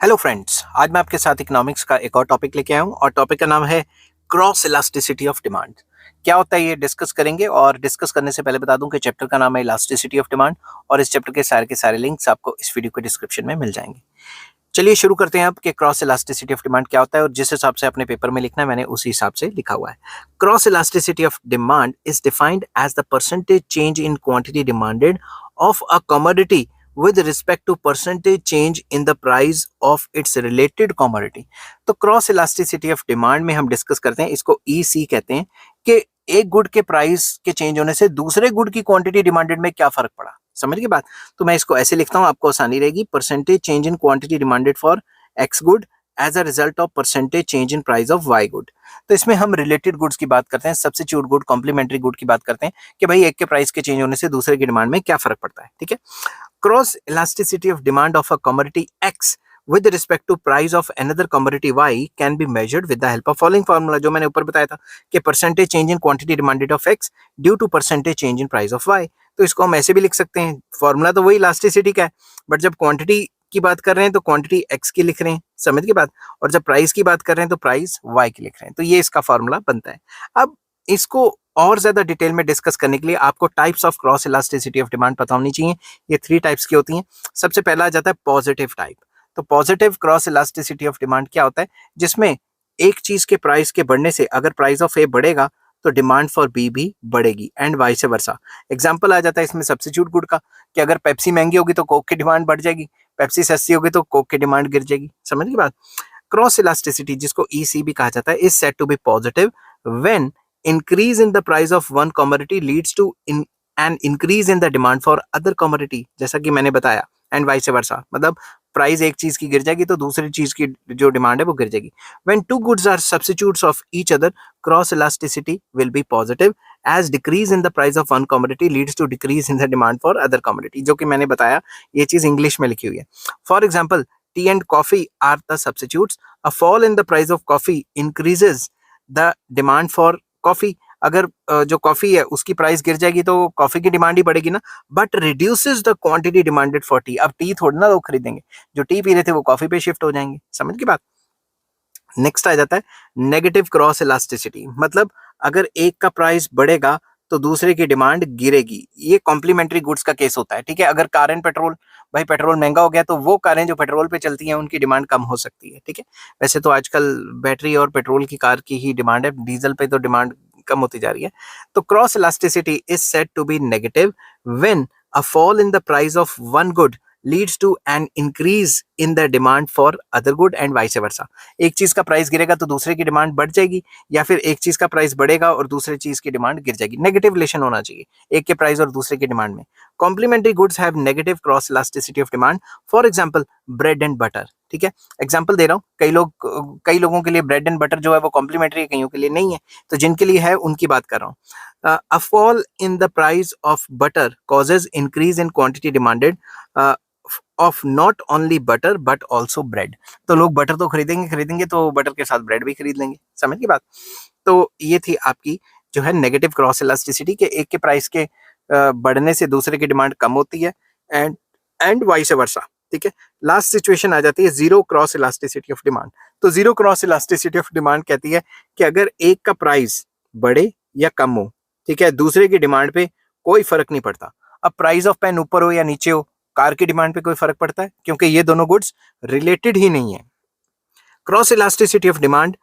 Hello friends, आज मैं आपके साथ इकोनॉमिक्स का एक और टॉपिक लेके आया हूँ और टॉपिक का नाम है क्रॉस इलास्टिसिटी ऑफ डिमांड। क्या होता है ये डिस्कस करेंगे और डिस्कस करने से पहले बता दूं कि चैप्टर का नाम है इलास्टिसिटी ऑफ डिमांड और इस चैप्टर के सारे लिंक्स आपको इस वीडियो के डिस्क्रिप्शन में मिल जाएंगे। चलिए शुरू करते हैं अब कि क्रॉस इलास्टिसिटी ऑफ डिमांड क्या होता है और जिस हिसाब से अपने पेपर में लिखना है मैंने उसी हिसाब से लिखा हुआ है। Cross elasticity of demand is defined as the percentage change in quantity demanded of a commodity with respect to percentage change in the price of its related commodity। तो क्रॉस इलास्टिसिटी ऑफ डिमांड में हम discuss करते हैं, इसको EC कहते हैं कि एक गुड के प्राइस के चेंज होने से दूसरे गुड की क्वांटिटी डिमांडेड में क्या फर्क पड़ा। समझ गए बात? तो मैं इसको ऐसे लिखता हूं, आपको आसानी रहेगी। Percentage change in quantity demanded for X good as a result of percentage change in price of Y good. तो इसमें हम रिलेटेड गुड्स की बात करते हैं, सब्स्टिट्यूट गुड, कॉम्प्लीमेंट्री गुड की बात करते हैं कि भाई एक के प्राइस के चेंज होने से दूसरे की डिमांड में क्या फर्क पड़ता है। ठीक है। Cross elasticity of demand of a commodity X with respect to price of another commodity Y can be measured with the help of following formula, जो मैंने ऊपर बताया था कि percentage change in quantity demanded of X due to percentage change in price of Y। तो इसको हम ऐसे भी लिख सकते हैं, फॉर्मूला तो वही इलास्टिसिटी का है, बट जब क्वांटिटी की बात कर रहे हैं तो क्वांटिटी X की लिख रहे हैं, समझ की बात, और जब प्राइस की बात कर रहे हैं तो प्राइस Y की लिख रहे हैं। तो ये इसका फॉर्मूला बनता है। अब इसको और ज्यादा डिटेल में डिस्कस करने के लिए आपको types of cross elasticity of demand पता होनी चाहिए। ये 3 टाइप्स की होती हैं। सबसे पहला आ जाता है पॉजिटिव टाइप। तो positive cross elasticity of demand क्या होता है, जिसमें एक चीज के प्राइस के बढ़ने से अगर प्राइस ऑफ ए बढ़ेगा तो डिमांड फॉर बी भी बढ़ेगी एंड वाइस वर्सा। एग्जांपल आ जाता है इसमें सब्स्टिट्यूट गुड का कि अगर पेप्सी महंगी होगी तो कोक की डिमांड बढ़ जाएगी, पेप्सी सस्ती होगी तो कोक की डिमांड गिर जाएगी। समझ गई बात? क्रॉस इलास्टिसिटी, जिसको EC भी कहा जाता है, is said to be positive when increase in the price of one commodity leads to an increase in the demand for other commodity, जैसा कि मैंने बताया, एंड वाइस वर्सा। मतलब प्राइस एक चीज की गिर जाएगी तो दूसरी चीज की जो डिमांड है वो गिर जाएगी। When two goods are substitutes of each other, cross elasticity will be positive as decrease in the price of one commodity leads to decrease in the demand for other commodity, जो कि मैंने बताया, ये चीज इंग्लिश में लिखी हुई है। For example, tea and coffee are the substitutes. A fall in the price of coffee increases the demand for coffee. अगर जो कॉफी है उसकी प्राइस गिर जाएगी तो कॉफी की डिमांड ही बढ़ेगी ना, but reduces the quantity demanded for T. अब टी थोड़ी ना लोग खरीदेंगे, जो टी पी रहे थे वो कॉफी पे शिफ्ट हो जाएंगे। समझ की बात? नेक्स्ट आ जाता है नेगेटिव क्रॉस इलास्टिसिटी। मतलब अगर एक का प्राइस बढ़ेगा तो दूसरे की डिमांड गिरेगी। ये कॉम्प्लीमेंट्री गुड्स का केस होता है। ठीक है। अगर कार एंड पेट्रोल, भाई पेट्रोल महंगा हो गया तो वो कारें जो पेट्रोल पे चलती हैं उनकी डिमांड कम हो सकती है। ठीक है। वैसे तो आजकल बैटरी और पेट्रोल की कार की ही डिमांड है, डीजल पे तो डिमांड कम होती जा रही है। तो cross elasticity is said to be negative when a fall in the price of one good leads to an increase in the demand for other good and vice versa। एक चीज का प्राइस गिरेगा तो दूसरे की डिमांड बढ़ जाएगी, या फिर एक चीज का प्राइस बढ़ेगा और दूसरे चीज की डिमांड गिर जाएगी। नेगेटिव रिलेशन होना चाहिए एक के प्राइस और दूसरे की डिमांड में। Complementary goods have negative cross elasticity of demand. For example, bread and butter. ठीक है। एग्जांपल दे रहा हूँ, कई लोगों के लिए ब्रेड एंड बटर जो है वो कॉम्प्लीमेंट्री है, कईयों के लिए नहीं है। तो जिनके लिए है उनकी बात कर रहा हूँ। A fall in the price of butter causes increase in quantity demanded of not only butter but also bread। तो लोग बटर तो खरीदेंगे तो बटर के साथ ब्रेड भी खरीद लेंगे। समझ की बात? तो ये थी आपकी जो है नेगेटिव क्रॉस इलास्टिसिटी के एक के प्राइस के बढ़ने से दूसरे की डिमांड कम होती है एंड वाइस वर्सा। ठीक है। लास्ट सिचुएशन आ जाती है zero cross elasticity of demand. तो zero cross elasticity of demand कहती है कि अगर एक का प्राइस बढ़े या कम हो, ठीक है, दूसरे की डिमांड पे कोई फर्क नहीं पड़ता। अब प्राइस ऑफ पेन ऊपर हो या नीचे हो, कार की डिमांड पे कोई फर्क पड़ता है क्योंकि ये दोनों गुड्स रिलेटेड ही नहीं है। Cross elasticity of demand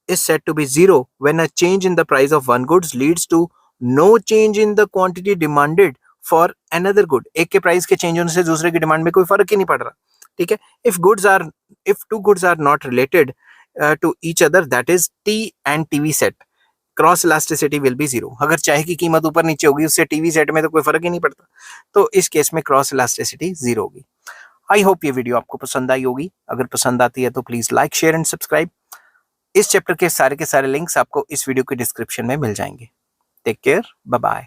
is said to be zero when a change in the price of one goods leads to no change in the quantity demanded for another good। एक के price के change होने से दूसरे की demand में कोई फर्क ही नहीं पड़ रहा। ठीक है। if two goods are not related to each other, that is T and TV set, cross elasticity will be zero. अगर चाय की कीमत ऊपर नीचे होगी उससे टीवी सेट में तो कोई फर्क ही नहीं पड़ता। तो इस केस में क्रॉस इलास्टिसिटी जीरो होगी। आई होप ये वीडियो आपको पसंद आई होगी। अगर पसंद आती है तो please like, share and subscribe. इस चैप्टर के सारे लिंक्स आपको इस वीडियो के डिस्क्रिप्शन में मिल जाएंगे। Take care, bye bye.